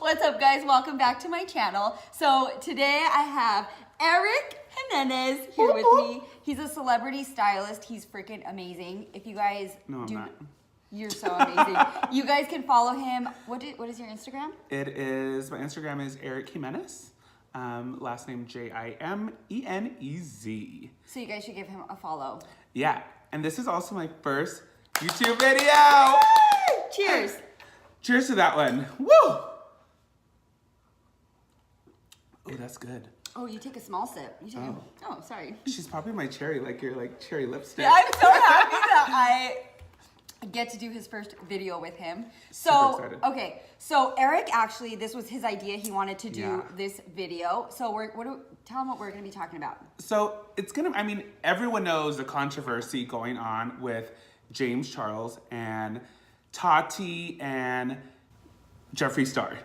What's up, guys? Welcome back to my channel. So today I have Eric Jimenez here with me. He's a celebrity stylist. He's freaking amazing. If you guys you're so amazing. You guys can follow him. What is your Instagram? My Instagram is Eric Jimenez. Last name Jimenez. So you guys should give him a follow. Yeah, and this is also my first YouTube video. Cheers. Cheers to that one. Woo! Oh, that's good. Oh, you take a small sip. Oh, sorry. She's probably my cherry, like your cherry lipstick. Yeah, I'm so happy that I get to do his first video with him. So, okay. So Eric actually, this was his idea. He wanted to do this video. So tell him what we're going to be talking about. So everyone knows the controversy going on with James Charles and Tati and Jeffree Star.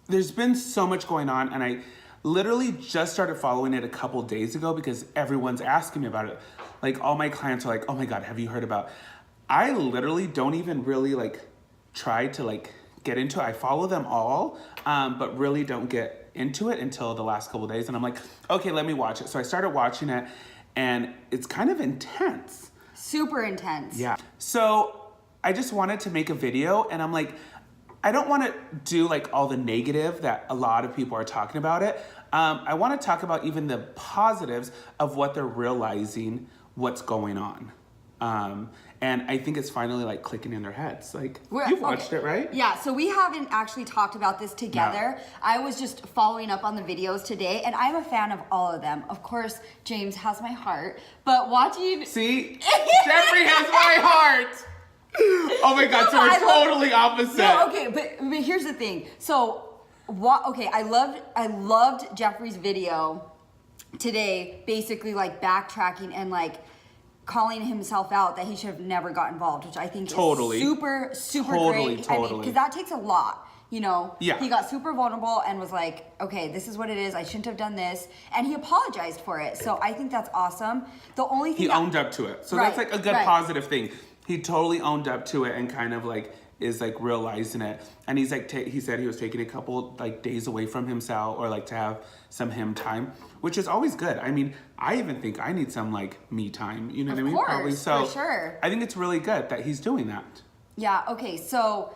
There's been so much going on, and I literally just started following it a couple days ago because everyone's asking me about it. Like, all my clients are like, oh my God, have you heard about? I literally don't even really try to get into it. I follow them all, but really don't get into it until the last couple days. And I'm like, okay, let me watch it. So I started watching it, and it's kind of intense. Super intense. Yeah. So I just wanted to make a video, and I'm like, I don't want to do all the negative that a lot of people are talking about it. I want to talk about even the positives of what they're realizing what's going on. And I think it's finally clicking in their heads. You've watched it, right? Yeah, so we haven't actually talked about this together. No. I was just following up on the videos today, and I'm a fan of all of them. Of course, James has my heart, but watching... See? Jeffree has my heart! Oh my God, so we're totally opposite. No, okay, but here's the thing. So, I loved Jeffree's video today, basically backtracking and calling himself out that he should have never got involved, which I think is super great. I mean, because that takes a lot. You know, yeah. He got super vulnerable and was like, okay, this is what it is. I shouldn't have done this. And he apologized for it. So I think that's awesome. The only thing he owned up to it. So that's a good positive thing. He totally owned up to it and kind of is realizing it. And he's he said he was taking a couple days away from himself or to have some him time, which is always good. I mean, I even think I need some me time. You know what I mean? Of course, probably. So for sure. I think it's really good that he's doing that. Yeah. Okay. So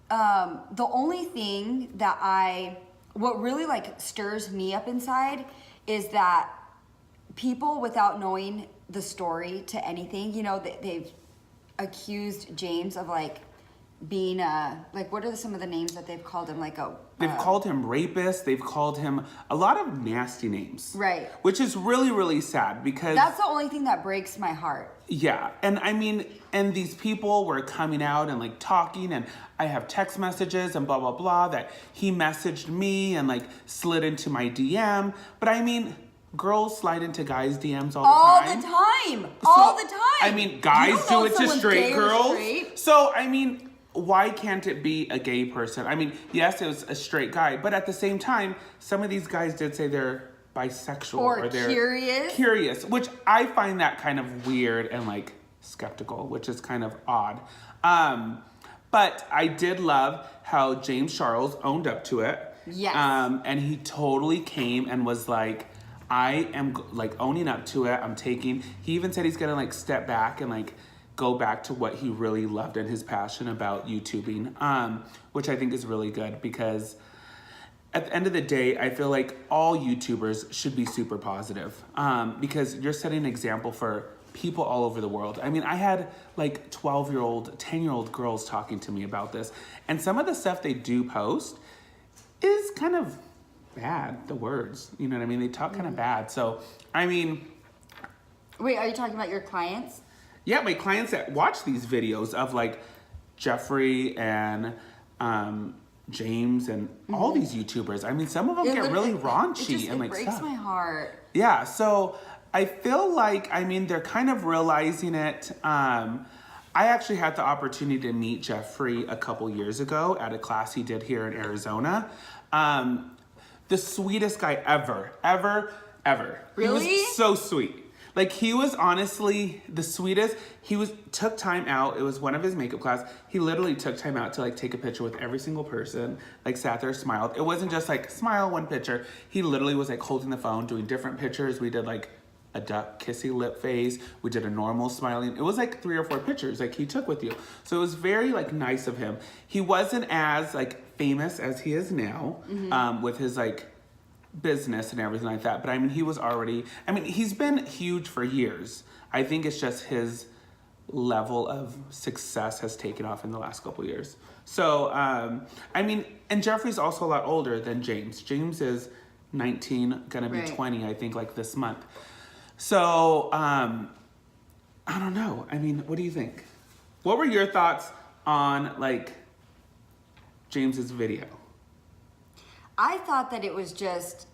the only thing that what really stirs me up inside is that people, without knowing the story to anything, you know, they've accused James of being what are some of the names that they've called him? They've called him rapist. They've called him a lot of nasty names. Right. Which is really, really sad because... That's the only thing that breaks my heart. Yeah. And I mean, and these people were coming out and talking, and I have text messages and blah, blah, blah, that he messaged me and slid into my DM. But I mean... Girls slide into guys' DMs all the time. All the time. I mean, guys do it to straight girls. So, I mean, why can't it be a gay person? I mean, yes, it was a straight guy, but at the same time, some of these guys did say they're bisexual or they're curious, which I find that kind of weird and skeptical, which is kind of odd. But I did love how James Charles owned up to it. Yes. And he totally came and was I am owning up to it. He even said he's gonna step back and go back to what he really loved and his passion about YouTubing, which I think is really good because at the end of the day, I feel all YouTubers should be super positive because you're setting an example for people all over the world. I mean, I had 12-year-old, 10-year-old girls talking to me about this, and some of the stuff they do post is kind of bad, the words, you know what I mean? They talk kind of bad. So, I mean... Wait, are you talking about your clients? Yeah, my clients that watch these videos of Jeffree and James and all these YouTubers. I mean, some of them get really raunchy and it breaks my heart. Yeah, so I feel they're kind of realizing it. I actually had the opportunity to meet Jeffree a couple years ago at a class he did here in Arizona. The sweetest guy ever. Really? He was so sweet. Like, he was honestly the sweetest. Took time out. It was one of his makeup class. He literally took time out to like take a picture with every single person. Like, sat there, smiled. It wasn't just like smile, one picture. He literally was like holding the phone, doing different pictures. We did like a duck kissy lip face. We did a normal smiling. It was like 3 or 4 pictures like he took with you. So it was very like nice of him. He wasn't as like famous as he is now, with his like business and everything like that. But I mean, he was already, I mean, he's been huge for years. I think it's just his level of success has taken off in the last couple years. So, I mean, and Jeffree's also a lot older than James. James is 19, gonna be 20, I think, like this month. So, I don't know. I mean, what do you think? What were your thoughts on like James's video? I thought that it was just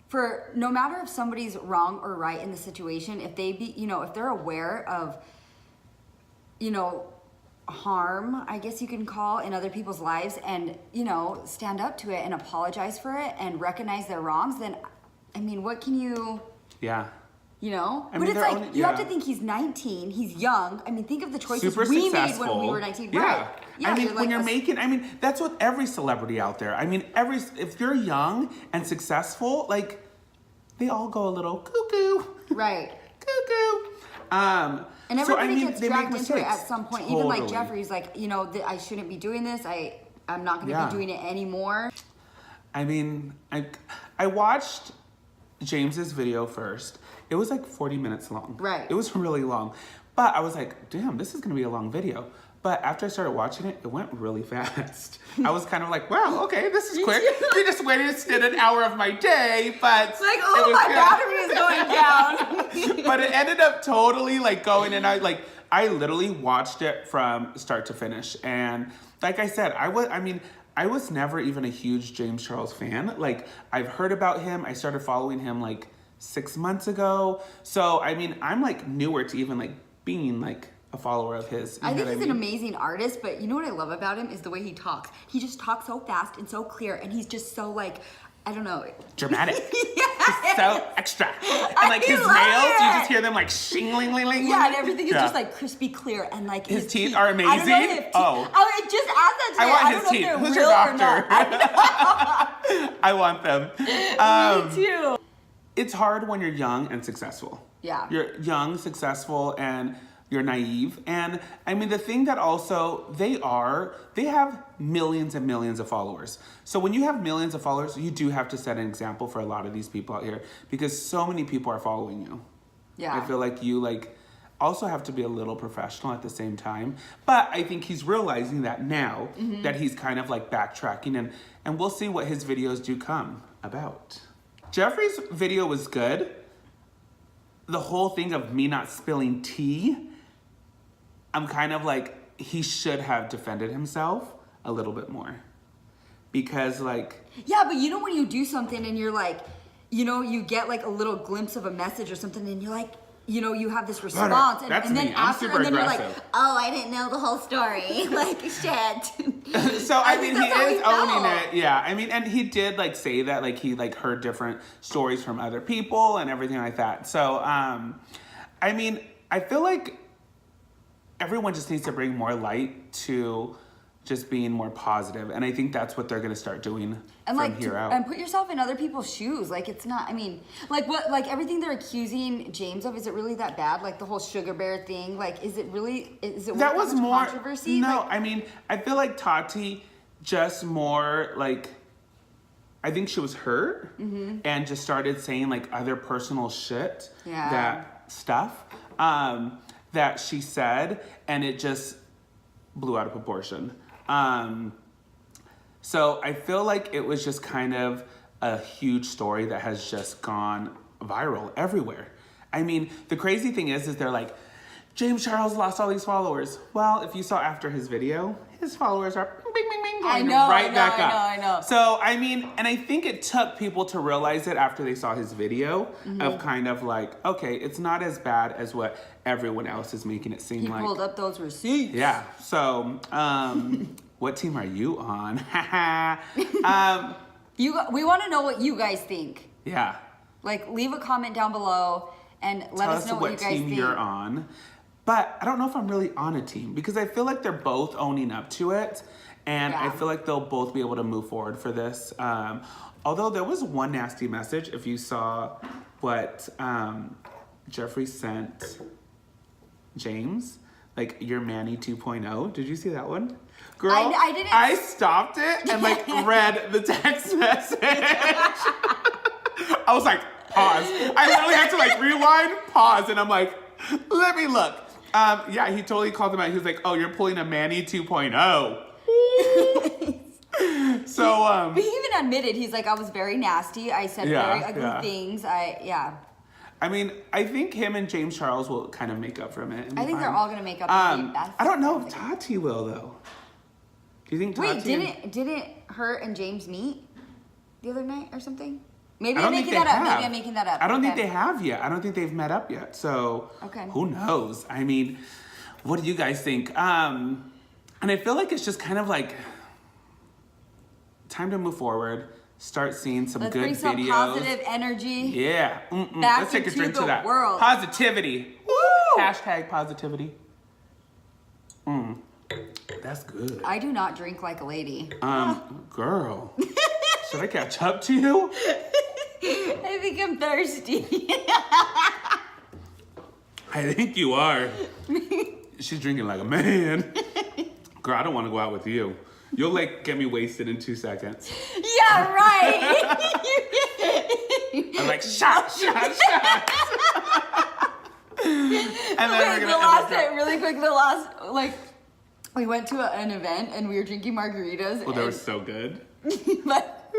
for no matter if somebody's wrong or right in the situation, if they be, if they're aware of, harm, I guess you can call, in other people's lives, and, stand up to it and apologize for it and recognize their wrongs, then, I mean, what can you... Yeah. But it's like, you have to think he's 19, he's young. I mean, think of the choices we made when we were 19. Yeah. Right. Yeah, I mean, when you're making, that's with every celebrity out there. I mean, if you're young and successful, like, they all go a little cuckoo. Right. Cuckoo. And everybody gets dragged into it at some point. Totally. Even like Jeffree's like, I shouldn't be doing this. I'm not going to be doing it anymore. I mean, I watched James's video first. It was like 40 minutes long. Right. It was really long. But I was like, damn, this is going to be a long video. But after I started watching it, it went really fast. I was kind of like, wow, okay, this is quick. You just wasted an hour of my day, but... It's like, oh, my battery is going down. But it ended up totally like going, and I literally watched it from start to finish. And like I said, I was never even a huge James Charles fan. Like, I've heard about him. I started following him like 6 months ago. So, I mean, I'm like newer to even like being like a follower of his. I think he's an amazing artist, but you know what I love about him is the way he talks. He just talks so fast and so clear, and he's just so like, I don't know. Dramatic. Just so extra. And like his nails, you just hear them like shingling. Yeah, and everything is just like crispy clear, and like his teeth are amazing. I don't know if it just adds that to I it. want I his don't teeth. know if Who's they're your real doctor? I want them. Me too. It's hard when you're young and successful. Yeah. You're young, successful, and you're naive. And I mean, the thing that also they have millions and millions of followers. So when you have millions of followers, you do have to set an example for a lot of these people out here, because so many people are following you. Yeah. I feel like you also have to be a little professional at the same time. But I think he's realizing that now, that he's kind of like backtracking, and we'll see what his videos do come about. Jeffree's video was good. The whole thing of me not spilling tea, I'm kind of like, he should have defended himself a little bit more. Because like... Yeah, but when you do something and you're like, you get like a little glimpse of a message or something, and you're like, you have this response, and then after, and then you're like, oh, I didn't know the whole story. Like, shit. So, I mean, he is owning it. Yeah, I mean, and he did, like, say that, like, he, like, heard different stories from other people and everything like that. So, I mean, I feel like everyone just needs to bring more light to just being more positive. And I think that's what they're going to start doing from here out. And put yourself in other people's shoes. Like, it's not, I mean, like what, like everything they're accusing James of, is it really that bad? Like the whole sugar bear thing, like, is it that was more controversy? No, like, I mean, I feel like Tati just more like, I think she was hurt and just started saying like other personal shit, that she said, and it just blew out of proportion. So I feel like it was just kind of a huge story that has just gone viral everywhere. I mean, the crazy thing is they're like, James Charles lost all these followers. Well, if you saw after his video, his followers are bing, bing, bing, going back up. I know. So, I mean, and I think it took people to realize it after they saw his video of kind of like, okay, it's not as bad as what everyone else is making it seem like. He pulled up those receipts. Yeah. So, what team are you on? We want to know what you guys think. Yeah. Like, leave a comment down below and let Tell us know what you guys team think. you're on. But I don't know if I'm really on a team because I feel like they're both owning up to it. And I feel like they'll both be able to move forward for this. Although there was one nasty message, if you saw what Jeffree sent James, like your Manny 2.0. Did you see that one? Girl, I didn't. I stopped it and like read the text message. I was like, pause. I literally had to like rewind, pause, and I'm like, let me look. Yeah, he totally called him out. He was like, oh, you're pulling a Manny 2.0. So, But he even admitted, he's like, I was very nasty. I said very ugly things. I mean, I think him and James Charles will kind of make up from it. I think they're all gonna make up for it. I don't know if Tati will though. Do you think Tati? Wait, didn't her and James meet the other night or something? Maybe I don't I'm think making they that up. have. Maybe I'm making that up. I don't think they have yet. I don't think they've met up yet. So who knows? I mean, what do you guys think? And I feel like it's just kind of like time to move forward. Start seeing some good bring some videos. Positive energy. Yeah. Back Let's take a into drink to the that. world. Positivity. Woo! Hashtag positivity. That's good. I do not drink like a lady. Girl. Should I catch up to you? I think I'm thirsty. I think you are. She's drinking like a man. Girl, I don't want to go out with you. You'll like get me wasted in 2 seconds. Yeah, right. I'm like, shot. And then Really quick, the last, like, we went to an event and we were drinking margaritas. Well, they were so good. But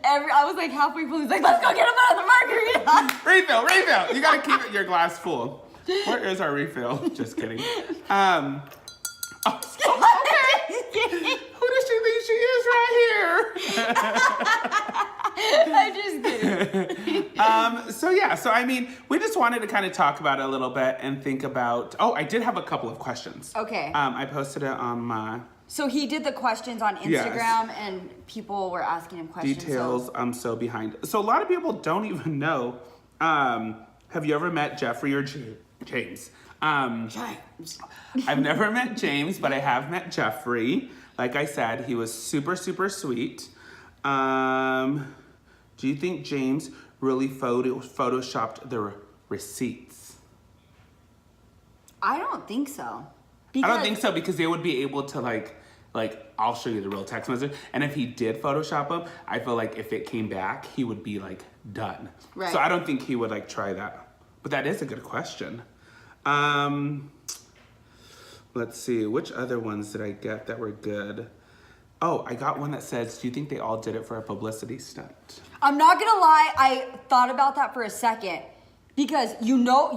I was like halfway full. He's like, let's go get another margarita. Refill. You gotta keep your glass full. Where is our refill? Just kidding. Who does she think she is right here? I'm just kidding. So I mean, we just wanted to kind of talk about it a little bit and think about. Oh, I did have a couple of questions. Okay. I posted it on my. So he did the questions on Instagram, and people were asking him questions. Details. I'm so behind. So a lot of people don't even know. Have you ever met Jeffree or James? James. I've never met James, but I have met Jeffree. Like I said, he was super, super sweet. Do you think James really photoshopped the receipts? I don't think so. I don't think so because they would be able to like I'll show you the real text message. And if he did Photoshop them, I feel like if it came back, he would be like done. Right. So I don't think he would like try that. But that is a good question. Let's see, which other ones did I get that were good? Oh, I got one that says, do you think they all did it for a publicity stunt? I'm not gonna lie, I thought about that for a second. Because you know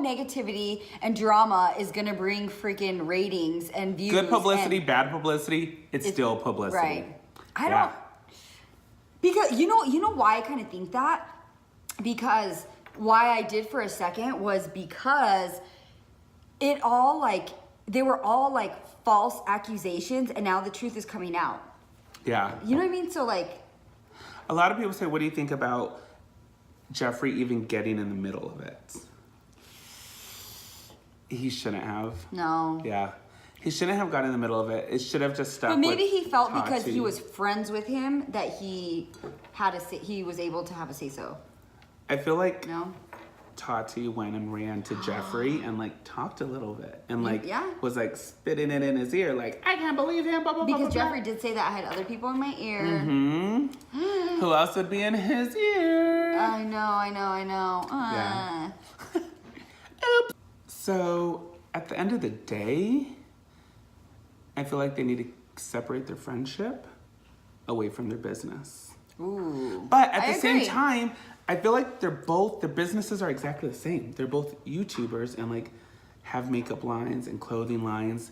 negativity and drama is gonna bring freaking ratings and views. Good publicity, bad publicity, it's still publicity. Right. I don't, because you know why I kind of think that? Because why I did for a second was because it all like, they were all like false accusations and now the truth is coming out. Yeah. You know what I mean? So like. A lot of people say, what do you think about Jeffree even getting in the middle of it? He shouldn't have. No. Yeah. He shouldn't have gotten in the middle of it. It should have just stuck. But maybe with he felt Tati. because he was friends with him that he was able to have a say so. I feel like No? Tati went and ran to Jeffree and like talked a little bit and like Yeah. was like spitting it in his ear like, I can't believe him, blah, blah, blah, Because blah, blah. Jeffree did say that I had other people in my ear. Mm-hmm. Who else would be in his ear? I know. Yeah. So at the end of the day, I feel like they need to separate their friendship away from their business. Ooh. But at the same agree. time, I feel like their businesses are exactly the same. They're both YouTubers and like have makeup lines and clothing lines.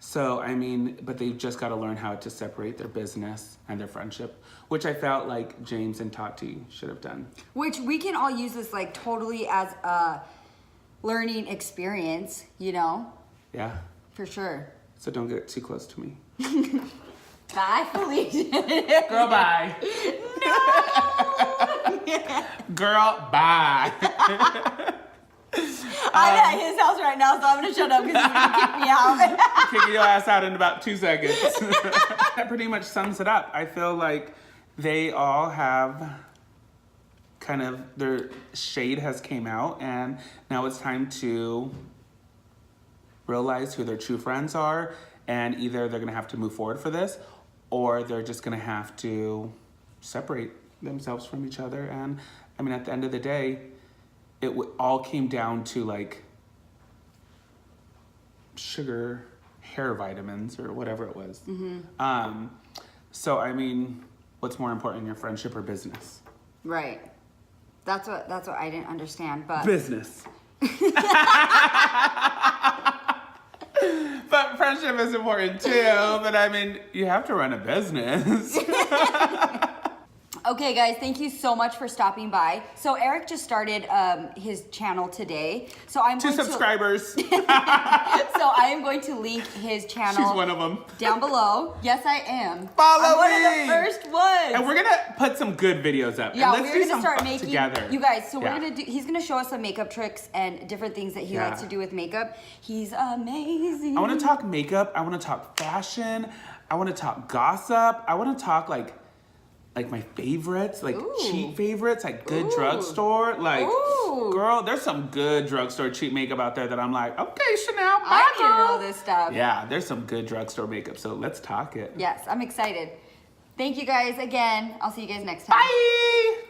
So, I mean, but they've just got to learn how to separate their business and their friendship, which I felt like James and Tati should have done. Which we can all use this like totally as a learning experience, you know? Yeah. For sure. So don't get too close to me. Bye, Felicia. Girl, bye. No! Girl, bye. I'm at his house right now, so I'm gonna shut up because he's gonna kick me out. Kicking your ass out in about 2 seconds. That pretty much sums it up. I feel like they all have kind of, their shade has came out, and now it's time to realize who their true friends are, and either they're gonna have to move forward for this, or they're just gonna have to separate themselves from each other. And I mean, at the end of the day, it all came down to like sugar hair vitamins or whatever it was. So I mean, what's more important, your friendship or business? Right. That's what I didn't understand, but Business. But friendship is important too. But I mean, you have to run a business. okay, guys, thank you so much for stopping by. So Eric just started his channel today. So I'm 2 going subscribers. So I am going to link his channel. She's one of them. Down below. Yes, I am. Follow I'm one me. of the first ones. And we're gonna put some good videos up. Yeah, and let's we're do gonna some start fun making together. you guys. So Yeah. we're gonna do. He's gonna show us some makeup tricks and different things that he Yeah. likes to do with makeup. He's amazing. I want to talk makeup. I want to talk fashion. I want to talk gossip. I want to talk like my favorites, like Ooh. cheap favorites, like good Ooh. drugstore. Like, Ooh. girl, there's some good drugstore cheap makeup out there that I'm like, okay, Chanel, bye, I need to girl. know this stuff. Yeah, there's some good drugstore makeup. So let's talk it. Yes, I'm excited. Thank you guys again. I'll see you guys next time. Bye.